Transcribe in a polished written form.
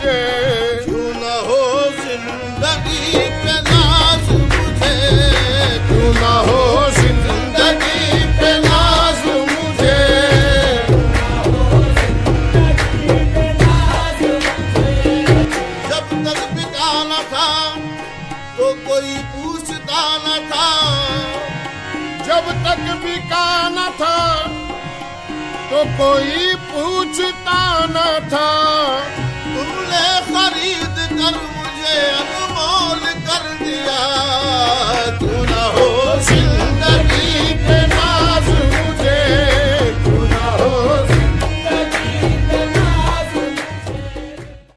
मुझे, क्यों न हो जिंदगी पे नाज मुझे, क्यों न हो जिंदगी पे नाज मुझे। जब तक बिका न था तो कोई पूछता न था, जब तक बिका न था तो कोई पूछता न था। तुमने खरीद कर